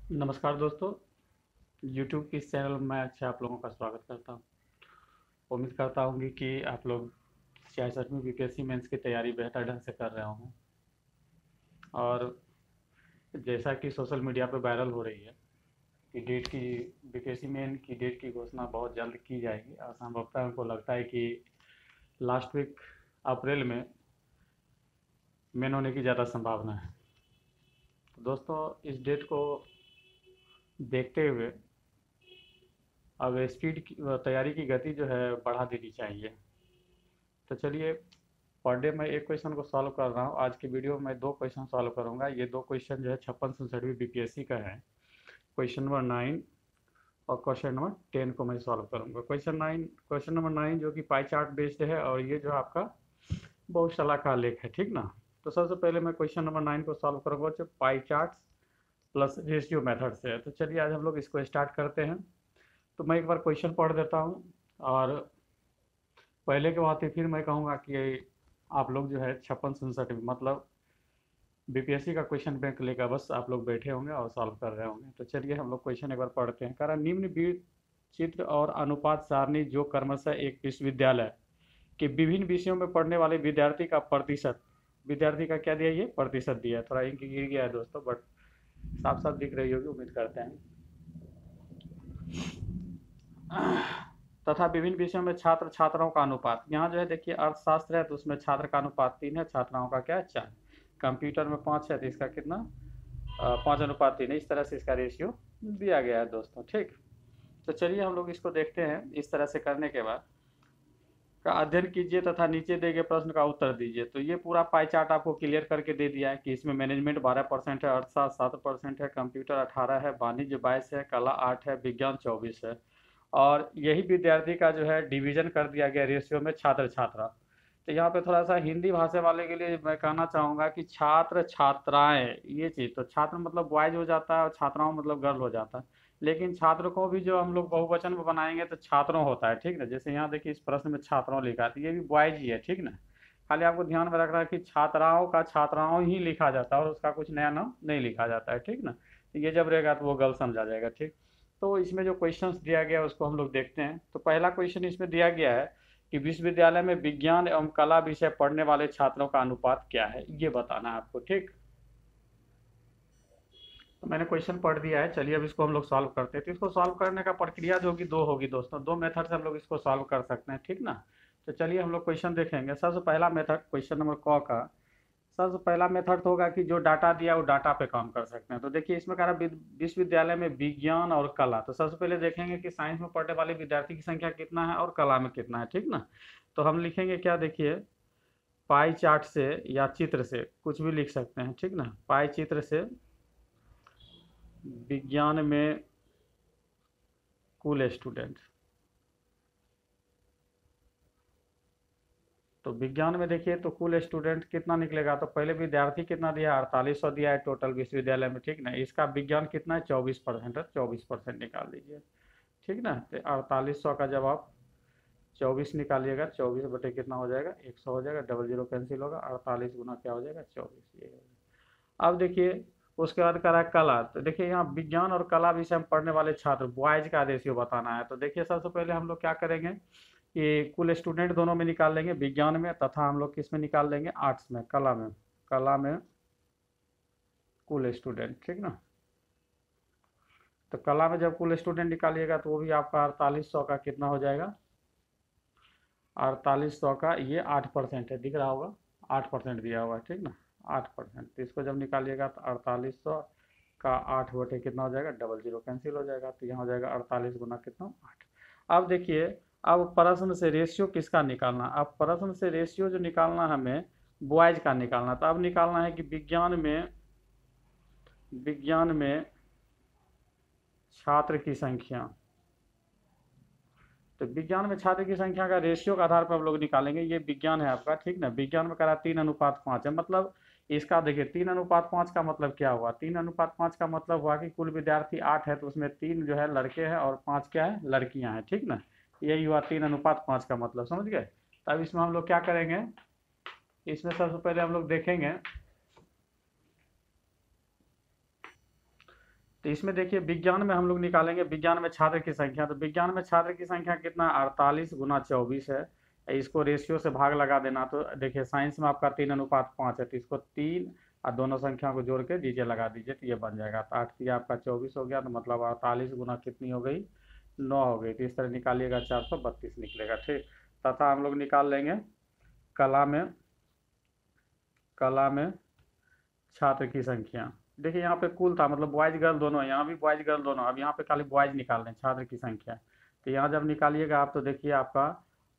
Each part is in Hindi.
नमस्कार दोस्तों। YouTube की इस चैनल में अच्छा आप लोगों का स्वागत करता हूँ। उम्मीद करता हूँ कि आप लोग सियासत में बीपीएससी मेंस की तैयारी बेहतर ढंग से कर रहे होंगे। और जैसा कि सोशल मीडिया पर वायरल हो रही है कि डेट की बीपीएससी मेन की डेट की घोषणा बहुत जल्द की जाएगी और संभवतः हमको लगता है कि लास्ट वीक अप्रैल में मेन होने की ज़्यादा संभावना है। तो दोस्तों, इस डेट को देखते हुए अब स्पीड की तैयारी की गति जो है बढ़ा देनी चाहिए। तो चलिए, पर डे मैं एक क्वेश्चन को सॉल्व कर रहा हूँ। आज की वीडियो में दो क्वेश्चन सॉल्व करूँगा। ये दो क्वेश्चन जो है 56 67वीं बीपीएससी का है। क्वेश्चन नंबर 9 और क्वेश्चन नंबर 10 को मैं सॉल्व करूँगा। क्वेश्चन नंबर 9 जो कि पाई चार्ट बेस्ड है, और ये जो आपका बहुशला का लेख है, ठीक ना। तो सबसे पहले मैं क्वेश्चन नंबर 9 को सॉल्व करूँगा जो pie chart plus ratio method से है। तो चलिए आज हम लोग इसको स्टार्ट करते हैं। तो मैं एक बार क्वेश्चन पढ़ देता हूँ, और पहले के बाद ही फिर मैं कहूँगा कि आप लोग जो है 56 67 मतलब बीपीएससी का क्वेश्चन बैंक लेकर बस आप लोग बैठे होंगे और सॉल्व कर रहे होंगे। तो चलिए हम लोग क्वेश्चन एक बार पढ़ते हैं। कारण निम्न चित्र और अनुपात सारणी जो क्रमशः एक विश्वविद्यालय के विभिन्न विषयों में पढ़ने वाले विद्यार्थी का प्रतिशत, विद्यार्थी का क्या दिया, ये प्रतिशत दिया है। थोड़ा इंक गिर गया है दोस्तों, बट साफ साफ दिख रही होगी, उम्मीद करते हैं। तथा विभिन्न विषयों में छात्र छात्राओं का अनुपात, यहाँ जो है देखिए अर्थशास्त्र है तो उसमें छात्र का अनुपात 3 है, छात्राओं का क्या है 4। कंप्यूटर में 5 है तो इसका कितना 5:3 है। इस तरह से इसका रेशियो दिया गया है दोस्तों, ठीक। तो चलिए हम लोग इसको देखते हैं। इस तरह से करने के बाद का अध्ययन कीजिए तथा नीचे दिए गए प्रश्न का उत्तर दीजिए। तो ये पूरा पाई चार्ट आपको क्लियर करके दे दिया है कि इसमें मैनेजमेंट 12% है, अर्थशास्त्र 7% है, कंप्यूटर 18 है, वाणिज्य 22 है, कला 8 है, विज्ञान 24 है। और यही विद्यार्थी का जो है डिवीजन कर दिया गया रेशियो में छात्र छात्रा। तो यहाँ पे थोड़ा सा हिंदी भाषा वाले के लिए मैं कहना चाहूँगा कि छात्र छात्राएं, ये चीज़ तो छात्र मतलब बॉयज हो जाता है और छात्राओं मतलब गर्ल हो जाता है। लेकिन छात्र को भी जो हम लोग बहुवचन में बनाएंगे तो छात्रों होता है, ठीक ना। जैसे यहाँ देखिए इस प्रश्न में छात्रों लिखा है तो ये भी बॉयज ही है, ठीक ना। खाली आपको ध्यान में रखना है कि छात्राओं का छात्राओं ही लिखा जाता है और उसका कुछ नया नाम नहीं लिखा जाता है, ठीक ना। तो ये जब रहेगा तो वो गर्ल समझा जाएगा, ठीक। तो इसमें जो क्वेश्चंस दिया गया है उसको हम लोग देखते हैं। तो पहला क्वेश्चन इसमें दिया गया है कि विश्वविद्यालय में विज्ञान एवं कला विषय पढ़ने वाले छात्रों का अनुपात क्या है, ये बताना है आपको, ठीक। तो मैंने क्वेश्चन पढ़ दिया है। चलिए अब इसको हम लोग सॉल्व करते हैं। तो इसको सॉल्व करने का प्रक्रिया जो होगी दो होगी दोस्तों, दो मेथड से हम लोग इसको सॉल्व कर सकते हैं, ठीक ना। तो चलिए हम लोग क्वेश्चन देखेंगे। सबसे पहला मेथड क्वेश्चन नंबर क का सबसे पहला मेथड तो होगा कि जो डाटा दिया है वो डाटा पे काम कर सकते हैं। तो देखिए इसमें कह रहा है विश्वविद्यालय में विज्ञान और कला। तो सबसे पहले देखेंगे कि साइंस में पढ़ने वाले विद्यार्थी की संख्या कितना है और कला में कितना है, ठीक ना। तो हम लिखेंगे क्या, देखिए पाई चार्ट से या चित्र से कुछ भी लिख सकते हैं, ठीक ना। पाई चित्र से विज्ञान में कुल स्टूडेंट। तो विज्ञान में देखिए तो कुल स्टूडेंट कितना निकलेगा। तो पहले विद्यार्थी कितना दिया है, 4800 दिया है टोटल विश्वविद्यालय में, ठीक ना। इसका विज्ञान कितना है 24% है, 24% निकाल दीजिए, ठीक ना। तो 4800 का जब आप 24 निकालिएगा, 24 बटे कितना हो जाएगा 100 हो जाएगा, डबल जीरो कैंसिल होगा, 48 गुना क्या हो जाएगा 24, ये हो जाएगा। अब देखिए उसके बाद करा कला। तो देखिए यहाँ विज्ञान और कला विषय में पढ़ने वाले छात्र बॉयज का रेशियो बताना है। तो देखिए सबसे पहले हम लोग क्या करेंगे कि कुल स्टूडेंट दोनों में निकाल लेंगे, विज्ञान में तथा हम लोग किस में निकाल लेंगे, आर्ट्स में, कला में कुल स्टूडेंट, ठीक ना। तो कला में जब कुल स्टूडेंट निकालिएगा तो वो भी आपका 4800 का कितना हो जाएगा, 4800 का ये 8% है, दिख रहा होगा 8% दिया हुआ है, ठीक ना। 8%। तो इसको जब निकालिएगा तो 4800 का 8 बटे कितना हो जाएगा, डबल जीरो कैंसिल हो जाएगा। तो यहाँ हो जाएगा 48 गुना कितना 8। अब देखिए अब प्रश्न से रेशियो किसका निकालना। अब प्रश्न से रेशियो जो निकालना हमें बॉयज का निकालना। तो अब निकालना है कि विज्ञान में छात्र की संख्या। तो विज्ञान में छात्र की संख्या का रेशियो के आधार पर हम लोग निकालेंगे। ये विज्ञान है आपका, ठीक ना। विज्ञान में करा 3:5 है, मतलब इसका देखिए 3:5 का मतलब क्या हुआ, 3:5 का मतलब हुआ कि कुल विद्यार्थी 8 है तो उसमें 3 जो है लड़के हैं और 5 क्या है, लड़कियां हैं, ठीक ना। यही हुआ 3:5 का मतलब, समझ गए। तब इसमें हम लोग क्या करेंगे, इसमें सबसे पहले हम लोग देखेंगे तो इसमें देखिए विज्ञान में हम लोग निकालेंगे विज्ञान में छात्र की संख्या। तो विज्ञान में छात्र की संख्या कितना 48 गुना 24 है। इसको रेशियो से भाग लगा देना। तो देखिए साइंस में आपका 3:5 है, तो इसको 3 और दोनों संख्या को जोड़ के दीजिए, लगा दीजिए, तो ये बन जाएगा। तो 8 की आपका 24 हो गया, तो मतलब 48 गुना कितनी हो गई, 9 हो गई। तो इस तरह निकालिएगा 432 निकलेगा। ठीक, तथा हम लोग निकाल लेंगे कला में छात्र की संख्या। देखिए यहाँ पे कुल था, मतलब बॉयज गर्ल दोनों है, यहाँ भी बॉयज गर्ल दोनों। अब यहाँ पे खाली बॉयज निकाल रहे हैं, छात्र की संख्या। तो यहाँ जब निकालिएगा आप, तो देखिए आपका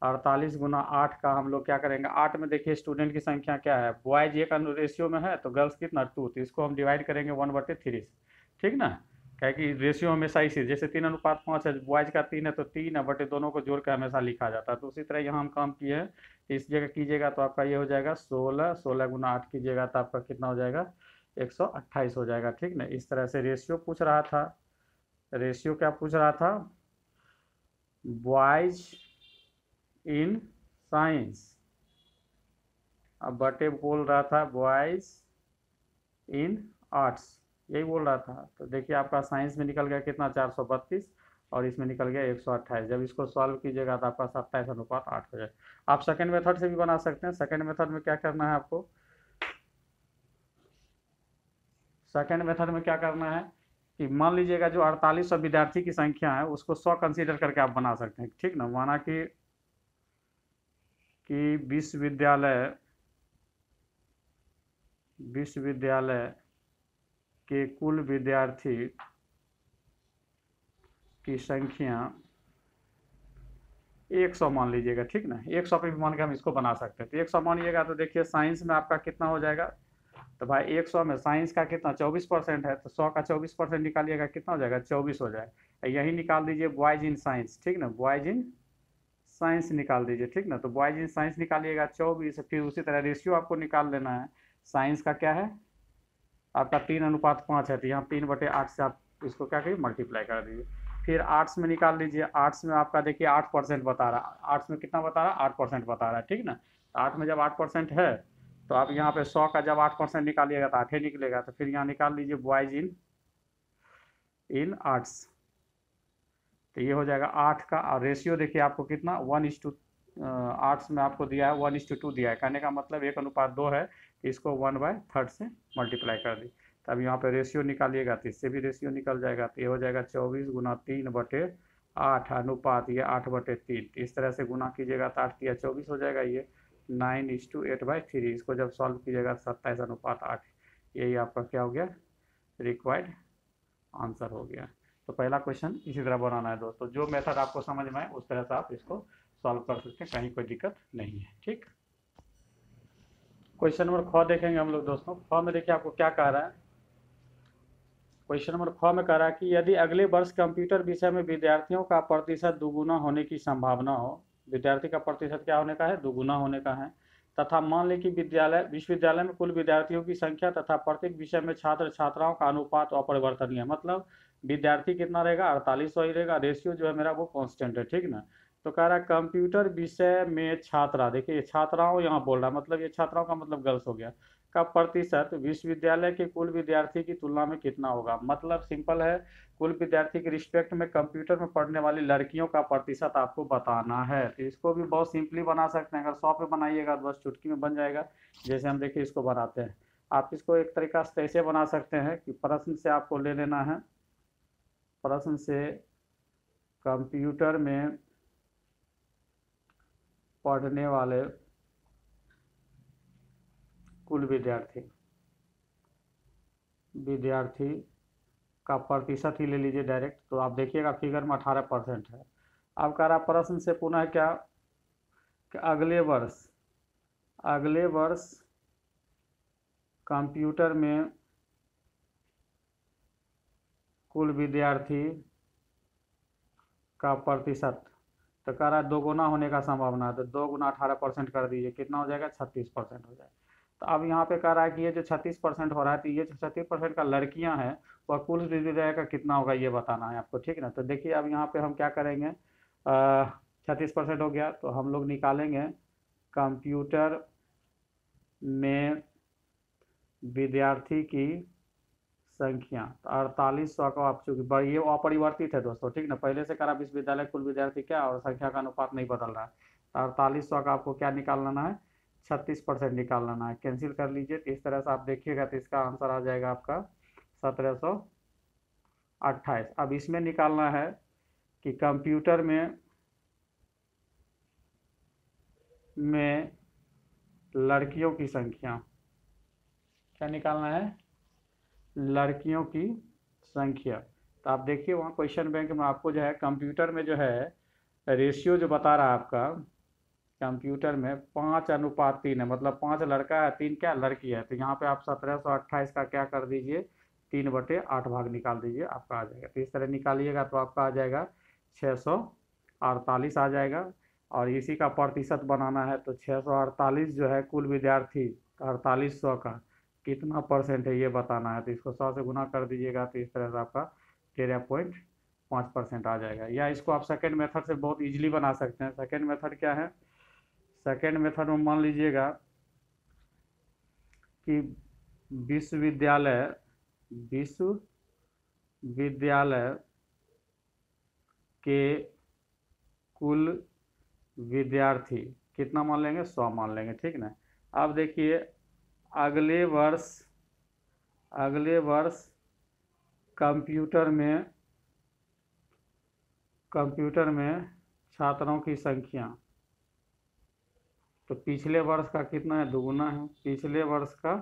48 गुना 8 का हम लोग क्या करेंगे, 8 में देखिए स्टूडेंट की संख्या क्या है, बॉयज एक रेशियो में है, तो गर्ल्स कितना 2, तो इसको हम डिवाइड करेंगे 1/3 से। ठीक ना, क्या कि रेशियो हमेशा इसी, जैसे 3:5 है, बॉयज का 3 है तो 3 है, बटे दोनों को जोड़ के हमेशा लिखा जाता है। तो उसी तरह यहाँ हम काम किए हैं। इस जगह कीजिएगा तो आपका ये हो जाएगा 16, 16 गुना 8 कीजिएगा तो आपका कितना हो जाएगा, 128 हो जाएगा। ठीक ना, इस तरह से रेशियो पूछ रहा था। रेशियो क्या पूछ रहा था, बॉयज इन साइंस, अब बटे बोल रहा था बॉयज इन आर्ट्स, यही बोल रहा था। तो देखिए आपका साइंस में निकल गया कितना 432, और इसमें निकल गया 128। जब इसको सॉल्व कीजिएगा तो आपका 27:8 हो जाए। आप सेकेंड मेथड से भी बना सकते हैं। सेकेंड मेथड में क्या करना है आपको, सेकेंड मेथड में क्या करना है कि मान लीजिएगा जो 4800 विद्यार्थी की संख्या है उसको 100 कंसीडर करके आप बना सकते हैं। ठीक ना, माना कि विश्वविद्यालय के कुल विद्यार्थी की संख्या 100 मान लीजिएगा। ठीक ना, 100 पे भी मान के हम इसको बना सकते हैं। तो 100 मानिएगा तो देखिए साइंस में आपका कितना हो जाएगा, तो भाई 100 में साइंस का कितना 24% है, तो 100 का 24% निकालिएगा कितना हो जाएगा, 24 हो जाएगा। यही निकाल दीजिए बॉयज इन साइंस। ठीक ना, बॉयज इन साइंस निकाल दीजिए। ठीक ना, तो बॉयज इन साइंस निकालिएगा 24। फिर उसी तरह रेशियो आपको निकाल लेना है। साइंस का क्या है आपका 3:5 है, तो यहाँ 3/8 से आप इसको क्या करिए, मल्टीप्लाई कर दीजिए। फिर आर्ट्स में निकाल लीजिए। आर्ट्स में आपका देखिए 8% बता रहा है। आर्ट्स में कितना बता रहा है, 8% बता रहा है। ठीक ना, आर्ट में जब 8% है तो आप यहाँ पे 100 का जब 8% निकालिएगा तो 8 ही निकलेगा। तो फिर यहाँ निकाल लीजिए बॉयज इन आर्ट्स, तो ये हो जाएगा 8 का। और रेशियो देखिए आपको कितना 1:, आर्ट्स में आपको दिया है 1:2 दिया है। कहने का मतलब 1:2 है, तो इसको 1/3 से मल्टीप्लाई कर दी। तो अब यहाँ पे रेशियो निकालिएगा तो इससे भी रेशियो निकल जाएगा। तो ये हो जाएगा 24 गुना 3/8 अनुपात ये 8/3। इस तरह से गुना कीजिएगा तो 8 या 24 हो जाएगा। ये 9:8/3। इसको जब सॉल्व कीजिएगा 27:8, यही आपका क्या हो गया, रिक्वायर्ड आंसर हो गया। तो पहला क्वेश्चन इसी तरह बनाना है दोस्तों। जो मेथड आपको समझ में आए उस तरह से आप इसको सॉल्व कर सकते हैं, कहीं कोई दिक्कत नहीं है। ठीक, क्वेश्चन नंबर 4 देखेंगे हम लोग दोस्तों। 4 में देखिए आपको क्या कह रहा है। क्वेश्चन नंबर 4 में कह रहा है कि यदि अगले वर्ष कंप्यूटर विषय में विद्यार्थियों का प्रतिशत दोगुना होने की संभावना हो, विद्यार्थी का प्रतिशत क्या होने का है, दोगुना होने का है, तथा मान लें कि विश्वविद्यालय में कुल विद्यार्थियों की संख्या तथा प्रत्येक विषय में छात्र छात्राओं का अनुपात अपरिवर्तनीय है। मतलब विद्यार्थी कितना रहेगा, 4800 ही रहेगा। रेशियो जो है मेरा वो कांस्टेंट है। ठीक ना, तो कह रहा है कंप्यूटर विषय में छात्रा, देखिए ये छात्राओं यहाँ बोल रहा है, मतलब ये छात्राओं का मतलब गर्ल्स हो गया, का प्रतिशत विश्वविद्यालय के कुल विद्यार्थी की तुलना में कितना होगा। मतलब सिंपल है, कुल विद्यार्थी के रिस्पेक्ट में कंप्यूटर में पढ़ने वाली लड़कियों का प्रतिशत आपको बताना है। तो इसको भी बहुत सिंपली बना सकते हैं। अगर 100 पे बनाइएगा तो बस चुटकी में बन जाएगा। जैसे हम देखिए इसको बनाते हैं। आप इसको एक तरीका से ऐसे बना सकते हैं कि प्रश्न से आपको ले लेना है, प्रश्न से कंप्यूटर में पढ़ने वाले कुल विद्यार्थी का प्रतिशत ही ले लीजिए डायरेक्ट। तो आप देखिएगा फिगर में 18% है। अब कह रहा प्रश्न से पुनः क्या कि अगले वर्ष कंप्यूटर में कुल विद्यार्थी का प्रतिशत, तो कह रहा है दोगुना होने का संभावना है। तो 2 गुना 18% कर दीजिए, कितना हो जाएगा, 36% हो जाएगा। तो अब यहाँ पे कह रहा है कि ये जो 36% हो रहा है, तो ये जो 36% का लड़कियां हैं वह कुल विद्यालय का कितना होगा ये बताना है आपको। ठीक है ना, तो देखिए अब यहाँ पे हम क्या करेंगे, 36% हो गया तो हम लोग निकालेंगे कंप्यूटर में विद्यार्थी की संख्या। तो 4800 का आप चूंकि ये अपरिवर्तित है दोस्तों, ठीक ना, पहले से करा विश्वविद्यालय कुल विद्यार्थी क्या और संख्या का अनुपात नहीं बदल रहा है। तो 4800 का आपको क्या निकाल लेना है, 36% निकाल लेना है। कैंसिल कर लीजिए। तो इस तरह से आप देखिएगा तो इसका आंसर आ जाएगा आपका 1728। अब इसमें निकालना है कि कंप्यूटर में लड़कियों की संख्या, क्या निकालना है, लड़कियों की संख्या। तो आप देखिए वहाँ क्वेश्चन बैंक में आपको जो है कंप्यूटर में जो है रेशियो जो बता रहा है आपका, कंप्यूटर में 5:3 है, मतलब 5 लड़का है 3 क्या लड़की है। तो यहाँ पे आप 1728 का क्या कर दीजिए, 3/8 भाग निकाल दीजिए, आपका आ जाएगा। तो इस तरह निकालिएगा तो आपका आ जाएगा 648 आ जाएगा। और इसी का प्रतिशत बनाना है तो 648 जो है कुल विद्यार्थी 4800 का कितना परसेंट है ये बताना है। तो इसको 100 से गुना कर दीजिएगा तो इस तरह से आपका 13.5% आ जाएगा। या इसको आप सेकेंड मेथड से बहुत इजीली बना सकते हैं। सेकेंड मेथड क्या है, सेकेंड मेथड में मान लीजिएगा कि विश्वविद्यालय के कुल विद्यार्थी कितना मान लेंगे, 100 मान लेंगे, ठीक ना। अब देखिए अगले वर्ष कंप्यूटर में छात्रों की संख्या, तो पिछले वर्ष का कितना है, दुगुना है, पिछले वर्ष का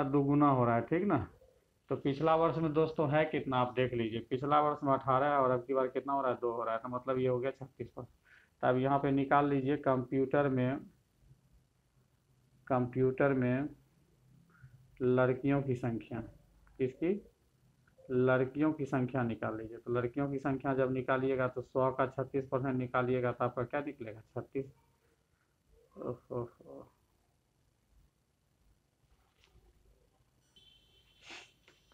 दुगुना हो रहा है, ठीक ना। तो पिछला वर्ष में दोस्तों है कितना, आप देख लीजिए, पिछला वर्ष में 18 है और अब की बार कितना हो रहा है, 2 हो रहा है। तो मतलब ये हो गया 36%। तो अब यहाँ पे निकाल लीजिए कंप्यूटर में लड़कियों की संख्या, किसकी, लड़कियों की संख्या निकाल लीजिए। तो लड़कियों की संख्या जब निकालिएगा तो 100 का 36% निकालिएगा तो आपका क्या निकलेगा, 36।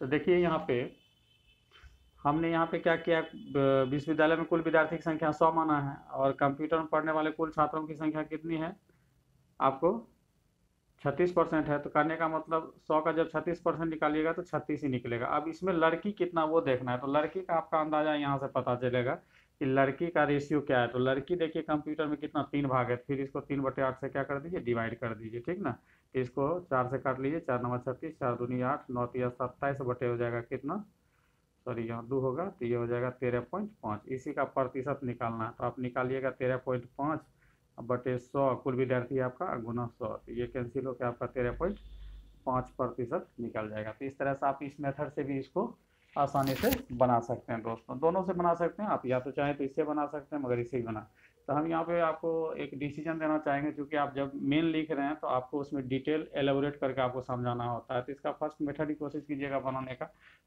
तो देखिए यहाँ पे हमने यहाँ पे क्या किया, विश्वविद्यालय में कुल विद्यार्थी की संख्या 100 माना है और कंप्यूटर में पढ़ने वाले कुल छात्रों की संख्या कितनी है, आपको 36% है। तो करने का मतलब 100 का जब 36% निकालिएगा तो 36 ही निकलेगा। अब इसमें लड़की कितना वो देखना है। तो लड़की का आपका अंदाजा यहाँ से पता चलेगा कि लड़की का रेशियो क्या है। तो लड़की देखिए कंप्यूटर में कितना, 3 भाग है, फिर इसको 3/8 से क्या कर दीजिए, डिवाइड कर दीजिए, ठीक ना। इसको 4 से काट लीजिए, 4 9 36, 4 दूनी 8, 9 3 27 बटे हो जाएगा कितना, सॉरी यहाँ 2 होगा तो ये हो जाएगा 13.5। इसी का प्रतिशत निकालना है। तो आप निकालिएगा 13.5 बटे 100 कुल विद्यार्थी आपका गुना 100। तो ये कैंसिल होकर आपका 13.5% निकल जाएगा। तो इस तरह से आप इस मेथड से भी इसको आसानी से बना सकते हैं दोस्तों, दोनों से बना सकते हैं आप, या तो चाहें तो इससे बना सकते हैं मगर इससे ही बना। तो हम यहाँ पे आपको एक डिसीजन देना चाहेंगे, क्योंकि आप जब मेन लिख रहे हैं तो आपको उसमें डिटेल एलेबोरेट करके आपको समझाना होता है। तो इसका फर्स्ट मेथड ही कोशिश कीजिएगा बनाने का।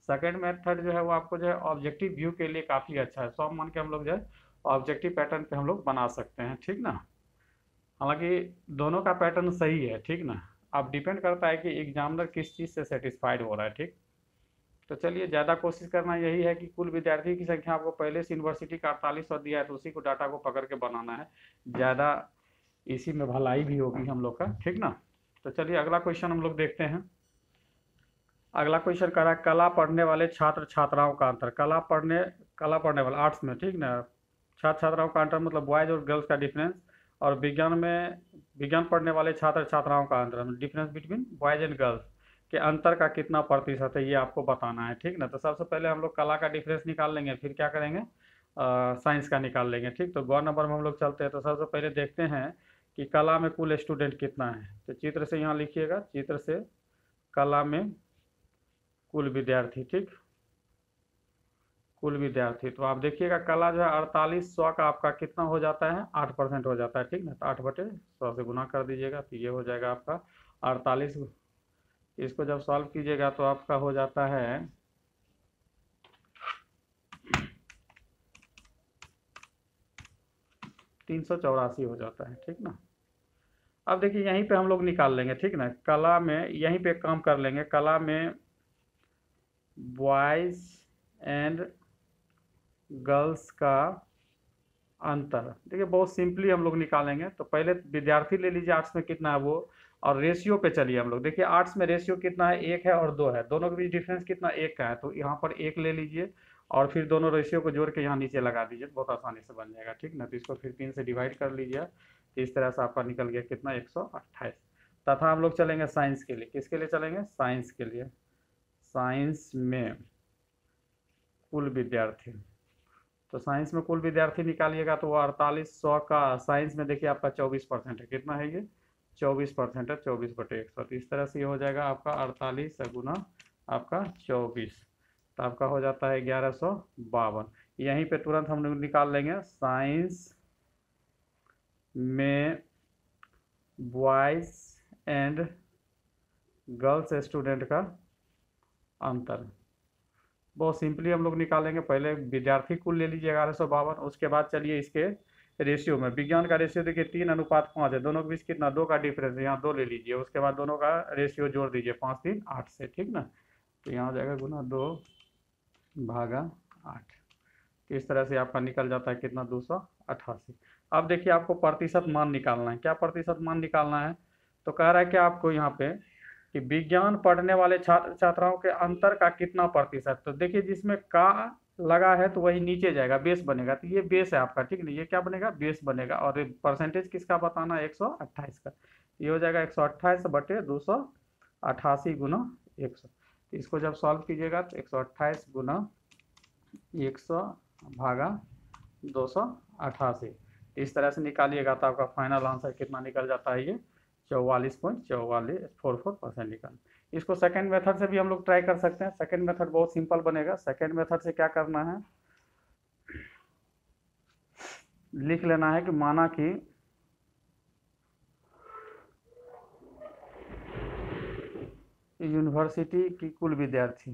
सेकंड मेथड जो है वो आपको जो है ऑब्जेक्टिव व्यू के लिए काफ़ी अच्छा है। 100 मान के हम लोग जो है ऑब्जेक्टिव पैटर्न पे हम लोग बना सकते हैं, ठीक ना। हालांकि दोनों का पैटर्न सही है, ठीक ना। अब डिपेंड करता है कि एग्जामिनर किस चीज़ से सेटिस्फाइड हो रहा है, ठीक। तो चलिए ज़्यादा कोशिश करना यही है कि कुल विद्यार्थी की संख्या आपको पहले से यूनिवर्सिटी का 4800 दिया है तो उसी को डाटा को पकड़ के बनाना है, ज़्यादा इसी में भलाई भी होगी हम लोग का, ठीक ना। तो चलिए अगला क्वेश्चन हम लोग देखते हैं। अगला क्वेश्चन कह रहा है कला पढ़ने वाले छात्र छात्राओं का अंतर। कला पढ़ने वाले आर्ट्स में, ठीक ना, छात्र छात्राओं का अंतर मतलब बॉयज़ और गर्ल्स का डिफरेंस, और विज्ञान पढ़ने वाले छात्र छात्राओं का अंतर, difference between boys and girls के अंतर का कितना प्रतिशत है ये आपको बताना है, ठीक ना। तो सबसे पहले हम लोग कला का डिफरेंस निकाल लेंगे, फिर क्या करेंगे, साइंस का निकाल लेंगे, ठीक। तो गौर नंबर में हम लोग चलते हैं। तो सबसे पहले देखते हैं कि कला में कुल स्टूडेंट कितना है। तो चित्र से यहाँ लिखिएगा, चित्र से कला में कुल विद्यार्थी, ठीक, कुल विद्यार्थी। तो आप देखिएगा कला जो है 4800 का आपका कितना हो जाता है, 8% हो जाता है, ठीक ना। तो 8/100 से गुना कर दीजिएगा तो ये हो जाएगा आपका 48। इसको जब सॉल्व कीजिएगा तो आपका हो जाता है 384 हो जाता है, ठीक ना। अब देखिए यहीं पे हम लोग निकाल लेंगे, ठीक ना। कला में यहीं पे काम कर लेंगे, कला में बॉयज़ एंड गर्ल्स का अंतर देखिए बहुत सिंपली हम लोग निकालेंगे। तो पहले विद्यार्थी ले लीजिए, आर्ट्स में कितना है वो, और रेशियो पे चलिए हम लोग, देखिए आर्ट्स में रेशियो कितना है, 1 है और 2 है, दोनों के बीच डिफरेंस कितना, 1 का है, तो यहाँ पर 1 ले लीजिए और फिर दोनों रेशियो को जोड़ के यहाँ नीचे लगा दीजिए, बहुत आसानी से बन जाएगा, ठीक ना। तो इसको फिर 3 से डिवाइड कर लीजिए, तो इस तरह से आपका निकल गया कितना, 128। तथा हम लोग चलेंगे साइंस के लिए, किसके लिए चलेंगे, साइंस के लिए। साइंस में कुल विद्यार्थी, तो साइंस में कुल विद्यार्थी निकालिएगा तो वो 4800 का, साइंस में देखिए आपका 24% है, कितना है ये, 24% है, 24/100, तो इस तरह से ये हो जाएगा आपका 48 गुना आपका 24, तो आपका हो जाता है 1152। यहीं पे तुरंत हम लोग निकाल लेंगे साइंस में बॉयज एंड गर्ल्स स्टूडेंट का अंतर, बहुत सिंपली हम लोग निकालेंगे। पहले विद्यार्थी कुल ले लीजिए 1152, उसके बाद चलिए इसके रेशियो में, विज्ञान का रेशियो देखिए 3:5 है, दोनों के बीच कितना, 2 का डिफरेंस है, यहाँ 2 ले लीजिए, उसके बाद दोनों का रेशियो जोड़ दीजिए, 5 3 8 से, ठीक ना। तो यहाँ हो जाएगा गुना 2/8, तो इस तरह से आपका निकल जाता है कितना, 288। अब देखिए आपको प्रतिशत मान निकालना है, क्या प्रतिशत मान निकालना है, तो कह रहा है कि आपको यहाँ पे कि विज्ञान पढ़ने वाले छात्र छात्राओं के अंतर का कितना प्रतिशत, तो देखिए जिसमें का लगा है तो वही नीचे जाएगा, बेस बनेगा, तो ये बेस है आपका, ठीक नहीं, ये क्या बनेगा, बेस बनेगा, और परसेंटेज किसका बताना है, 128 का, ये हो जाएगा 128/288 गुना 100। इसको जब सॉल्व कीजिएगा तो 128 गुना 100 भागा 288, इस तरह से निकालिएगा तो आपका फाइनल आंसर कितना निकल जाता है, ये 44.4444% निकल। इसको सेकंड मेथड से भी हम लोग ट्राई कर सकते हैं, सेकंड मेथड बहुत सिंपल बनेगा। सेकंड मेथड से क्या करना है, लिख लेना है कि माना कि यूनिवर्सिटी की कुल विद्यार्थी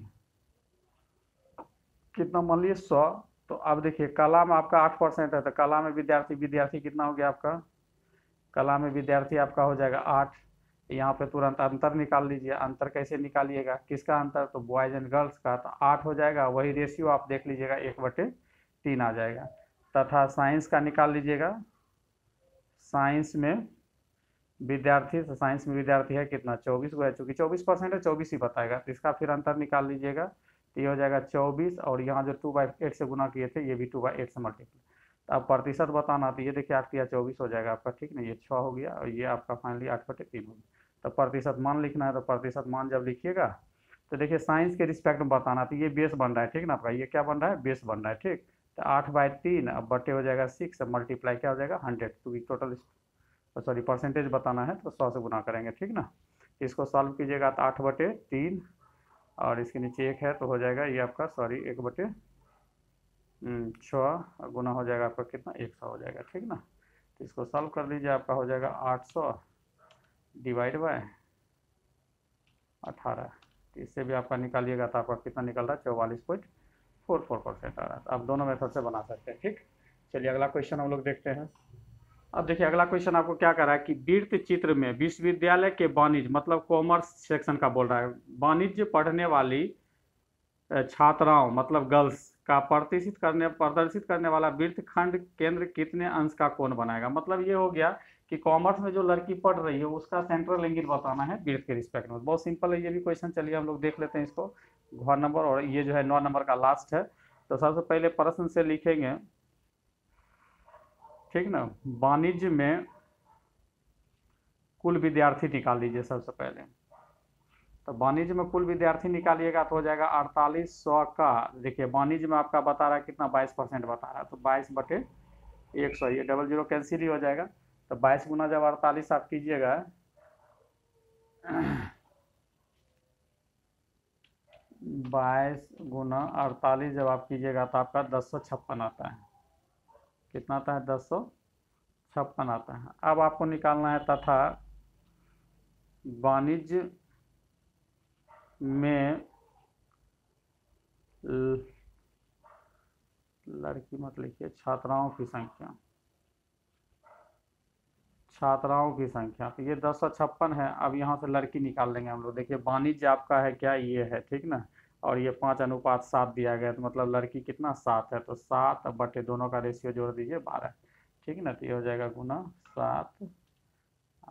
कितना, मान लीजिए 100, तो अब देखिए कला में आपका 8% है, तो कला में विद्यार्थी कितना हो गया आपका, कला में विद्यार्थी आपका हो जाएगा 8। यहाँ पे तुरंत अंतर निकाल लीजिए, अंतर कैसे निकालिएगा, किसका अंतर, तो बॉयज एंड गर्ल्स का, तो 8 हो जाएगा, वही रेशियो आप देख लीजिएगा 1/3 आ जाएगा। तथा साइंस का निकाल लीजिएगा, साइंस में विद्यार्थी, तो साइंस में विद्यार्थी है कितना, 24 को है, चूँकि 24% है 24 ही बताएगा, तो इसका फिर अंतर निकाल लीजिएगा, तो ये हो जाएगा 24, और यहाँ जो 2/8 से गुना किए थे ये भी 2/8 से मल्टीप्लाई, तो अब प्रतिशत बताना, तो ये देखिए 8 या 24 हो जाएगा आपका, ठीक ना, ये 6 हो गया, और ये आपका फाइनली 8/3 हो गया। तो प्रतिशत मान लिखना है, तो प्रतिशत मान जब लिखिएगा तो देखिए साइंस के रिस्पेक्ट में बताना, तो ये बेस बन रहा है, ठीक ना आपका, ये क्या बन रहा है, बेस बन रहा है, ठीक। तो 8/3 अब बटे हो जाएगा 6, मल्टीप्लाई क्या हो जाएगा 100, क्योंकि टोटल सॉरी परसेंटेज बताना है तो 100 से गुना करेंगे, ठीक ना। इसको सॉल्व कीजिएगा तो 8/3 और इसके नीचे 1 है, तो हो जाएगा ये आपका, सॉरी 1/6 गुना हो जाएगा आपका कितना, 100 हो जाएगा, ठीक ना। तो इसको सॉल्व कर लीजिए, आपका हो जाएगा 800 डिवाइड बाय 18, तो इससे भी आपका निकालिएगा तो आपका कितना निकल रहा है, 44.44% आ रहा है। आप दोनों मेथड से बना सकते हैं, ठीक। चलिए अगला क्वेश्चन हम लोग देखते हैं। अब देखिए अगला क्वेश्चन आपको क्या कर रहा है कि वृत्त चित्र में विश्वविद्यालय के वाणिज्य, मतलब कॉमर्स सेक्शन का बोल रहा है, वाणिज्य पढ़ने वाली छात्राओं मतलब गर्ल्स का प्रदर्शित करने वाला वृत्तखंड केंद्र कितने अंश का कोण बनाएगा। मतलब ये हो गया कि कॉमर्स में जो लड़की पढ़ रही है उसका सेंट्रल एंगल बताना है वृत्त के रिस्पेक्ट में। बहुत सिंपल है ये भी क्वेश्चन, चलिए हम लोग देख लेते हैं इसको, घर नंबर, और ये जो है 9 नंबर का लास्ट है। तो सबसे पहले प्रश्न से लिखेंगे, ठीक ना, वाणिज्य में कुल विद्यार्थी निकाल लीजिए सबसे पहले। तो वाणिज्य में कुल विद्यार्थी निकालिएगा तो हो जाएगा 4800 का, देखिए वाणिज्य में आपका बता रहा है कितना, 22% बता रहा है, तो 22/100, ये डबल जीरो कैंसिल ही हो जाएगा। तो 22 गुना जब 48 आप कीजिएगा 22 गुना 48 जब आप कीजिएगा तो आपका 1056 आता है, कितना आता है, 1056 आता है। अब आपको निकालना है तथा वाणिज्य में लड़की मत लिखिए, छात्राओं की संख्या, तो ये 1056 है। अब यहाँ से लड़की निकाल लेंगे हम लोग। देखिए वाणिज्य आपका है क्या, ये है, ठीक ना, और ये 5:7 दिया गया, तो मतलब लड़की कितना, 7 है, तो 7 बटे दोनों का रेशियो जोड़ दीजिए 12, ठीक ना। तो ये हो जाएगा गुना 7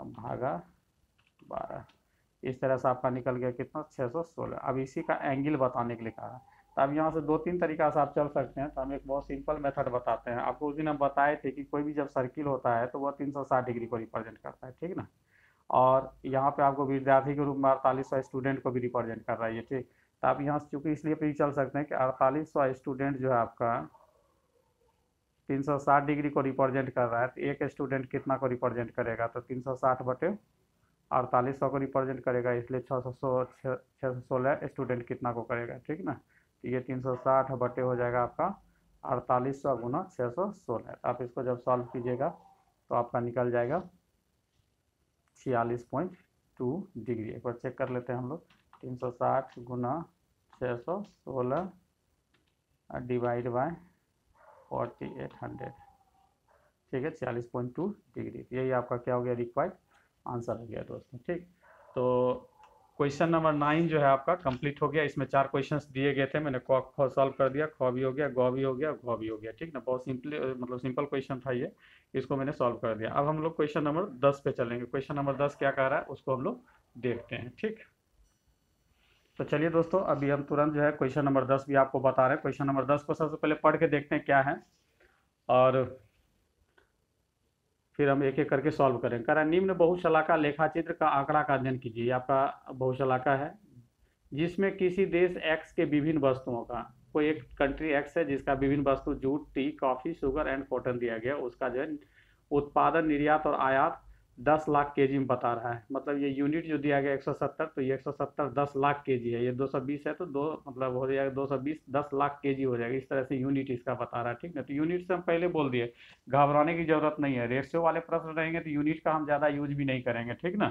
भागा 12, इस तरह से आपका निकल गया कितना 616। अब इसी का एंगल बताने के लिए कहा है, तो अब यहाँ से 2-3 तरीका से आप चल सकते हैं। तो हम एक बहुत सिंपल मेथड बताते हैं आपको। उस दिन हम बताए थे कि कोई भी जब सर्किल होता है तो वह 360 डिग्री को रिप्रेजेंट करता है, ठीक ना। और यहाँ पे आपको विद्यार्थी के रूप में 4800 स्टूडेंट को भी रिप्रेजेंट कर रहा है ये, ठीक। तो आप यहाँ से चूंकि इसलिए भी चल सकते हैं कि 4800 स्टूडेंट जो है आपका 360 डिग्री को रिप्रेजेंट कर रहा है, तो एक स्टूडेंट कितना को रिप्रेजेंट करेगा, तो 360/4800 को रिप्रेजेंट करेगा, इसलिए 616 स्टूडेंट कितना को करेगा, ठीक ना। तो ये 360 बटे हो जाएगा आपका 4800 गुना 616। आप इसको जब सॉल्व कीजिएगा तो आपका निकल जाएगा 46.2 डिग्री। एक बार चेक कर लेते हैं हम लोग। 360 गुना 616 डिवाइड बाय 4800, ठीक है, 46.2 डिग्री। यही आपका क्या हो गया, रिक्वायर्ड आंसर हो गया दोस्तों, ठीक। तो क्वेश्चन नंबर 9 जो है आपका कंप्लीट हो गया। इसमें 4 क्वेश्चंस दिए गए थे, मैंने क ख सॉल्व कर दिया, ख भी हो गया, ग भी हो गया, घ भी हो गया, ठीक ना। बहुत सिंपल क्वेश्चन था ये, इसको मैंने सॉल्व कर दिया। अब हम लोग क्वेश्चन नंबर 10 पे चलेंगे। क्वेश्चन नंबर 10 क्या कह रहा है उसको हम लोग देखते हैं, ठीक। तो चलिए दोस्तों, अभी हम तुरंत जो है क्वेश्चन नंबर 10 भी आपको बता रहे हैं। क्वेश्चन नंबर 10 को सबसे पहले पढ़ के देखते हैं क्या है, और फिर हम एक एक करके सॉल्व करें। कह रहा है, निम्न बहुशलाका लेखाचित्र का आंकड़ा का अध्ययन कीजिए। ये आपका बहुशलाका है जिसमें किसी देश एक्स के विभिन्न वस्तुओं का, कोई एक कंट्री एक्स है जिसका विभिन्न वस्तु jute, T, coffee, sugar and cotton दिया गया, उसका जो है उत्पादन, निर्यात और आयात 10 लाख केजी में बता रहा है। मतलब ये यूनिट जो दिया गया 170, तो ये 170 10 लाख केजी है। ये 220 है तो दो मतलब हो जाएगा 220 10 लाख केजी हो जाएगा। इस तरह से यूनिट इसका बता रहा है, ठीक ना। तो यूनिट से हम पहले बोल दिए, घबराने की जरूरत नहीं है। रेशियो वाले प्रश्न रहेंगे तो यूनिट का हम ज़्यादा यूज भी नहीं करेंगे, ठीक ना।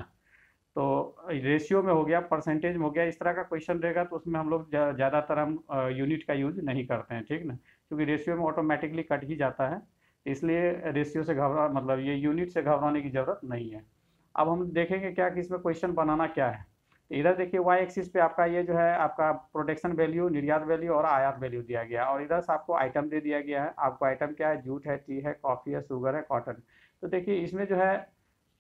तो रेशियो में हो गया, परसेंटेज में हो गया, इस तरह का क्वेश्चन रहेगा तो उसमें हम लोग ज़्यादातर हम यूनिट का यूज नहीं करते हैं, ठीक ना। क्योंकि रेशियो में ऑटोमेटिकली कट ही जाता है, इसलिए रेशियो से मतलब ये यूनिट से घबराने की ज़रूरत नहीं है। अब हम देखेंगे क्या कि इसमें क्वेश्चन बनाना क्या है। तो इधर देखिए वाई एक्सिस पे आपका ये जो है आपका प्रोडक्शन वैल्यू, निर्यात वैल्यू और आयात वैल्यू दिया गया है, और इधर से आपको आइटम दे दिया गया है। आपको आइटम क्या है, जूट है, टी है, कॉफ़ी है, शुगर है, कॉटन। तो देखिए इसमें जो है